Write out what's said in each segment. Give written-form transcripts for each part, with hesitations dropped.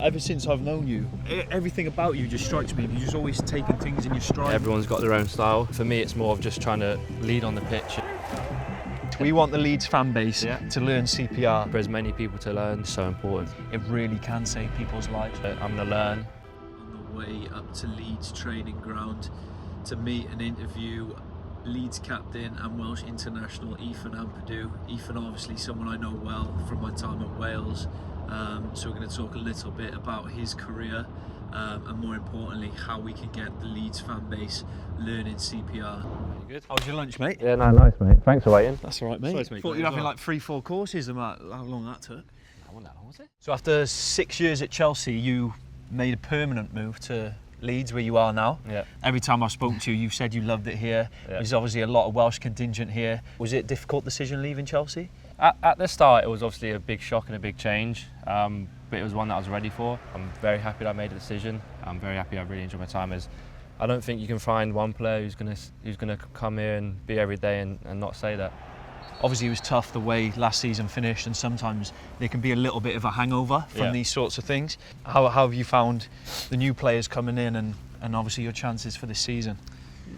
Ever since I've known you, everything about you just strikes me. You're just always taking things in your stride. Everyone's got their own style. For me, it's more of just trying to lead on the pitch. We want the Leeds fan base to learn CPR. For as many people to learn, so important. It really can save people's lives. I'm going to learn. On the way up to Leeds training ground to meet and interview Leeds captain and Welsh international Ethan Ampadu. Ethan, obviously someone I know well from my time at Wales. So we're going to talk a little bit about his career and more importantly how we can get the Leeds fan base learning CPR. Good. How was your lunch, mate? Yeah, no, nice, mate. Thanks for waiting. That's all right, mate. Sorry, Thought you'd having like 3-4 courses and how long that took. That wasn't that long, was it? So after 6 years at Chelsea, you made a permanent move to Leeds, where you are now. Yeah. Every time I spoke to you, you said you loved it here. Yeah. There's obviously a lot of Welsh contingent here. Was it a difficult decision leaving Chelsea? At the start, it was obviously a big shock and a big change, but it was one that I was ready for. I'm very happy that I made the decision. I'm very happy I really enjoyed my time. As I don't think you can find one player who's gonna come here and be every day and not say that. Obviously it was tough the way last season finished, and sometimes there can be a little bit of a hangover from these sorts of things. How have you found the new players coming in and obviously your chances for this season?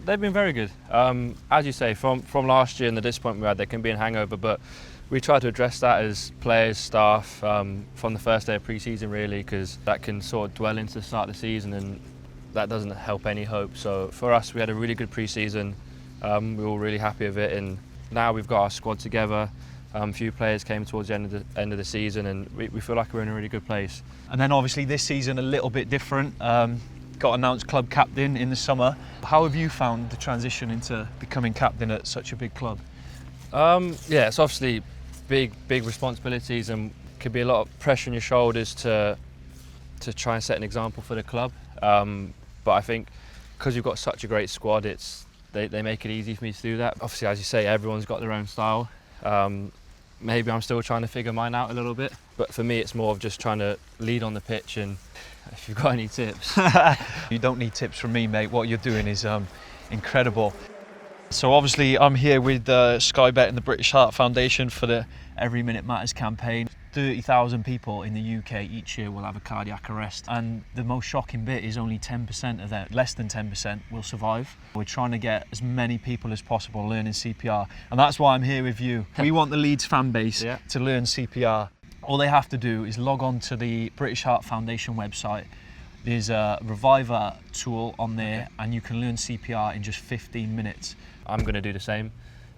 They've been very good. As you say, from last year and the disappointment we had, there can be a hangover, but we try to address that as players, staff, from the first day of pre-season really, because that can sort of dwell into the start of the season and that doesn't help any hope. So for us, we had a really good pre-season. We were all really happy with it, and now we've got our squad together. A few players came towards the end of the season, and we feel like we're in a really good place. And then obviously this season a little bit different. Got announced club captain in the summer. How have you found the transition into becoming captain at such a big club? Yeah, it's obviously big responsibilities and could be a lot of pressure on your shoulders to try and set an example for the club. But I think because we've got such a great squad, they make it easy for me to do that. Obviously, as you say, everyone's got their own style. Maybe I'm still trying to figure mine out a little bit, but for me it's more of just trying to lead on the pitch. And if you've got any tips. You don't need tips from me, mate. What you're doing is incredible. So obviously I'm here with SkyBet and the British Heart Foundation for the Every Minute Matters campaign. 30,000 people in the UK each year will have a cardiac arrest, and the most shocking bit is only 10% of them, less than 10% will survive. We're trying to get as many people as possible learning CPR, and that's why I'm here with you. We want the Leeds fan base to learn CPR. All they have to do is log on to the British Heart Foundation website. There's a Reviver tool on there, and you can learn CPR in just 15 minutes. I'm going to do the same.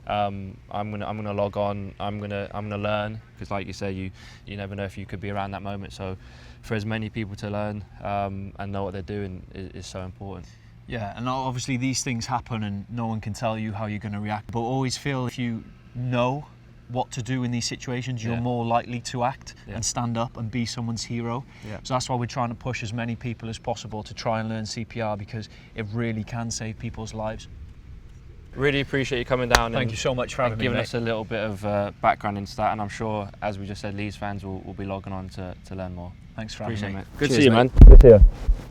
I'm gonna log on. I'm gonna learn, because like you say, you never know if you could be around that moment. So for as many people to learn and know what they're doing is so important. Yeah, and obviously these things happen and no one can tell you how you're going to react, but always feel if you know what to do in these situations, you're more likely to act and stand up and be someone's hero. So that's why we're trying to push as many people as possible to try and learn CPR, because it really can save people's lives. Really appreciate you coming down. Thank you so much for having me, giving mate. us a little bit of background into that, and I'm sure, as we just said, Leeds fans will be logging on to learn more. Thanks for having me. Appreciate it, mate. Good Cheers, to see you, mate. man. Good to see you.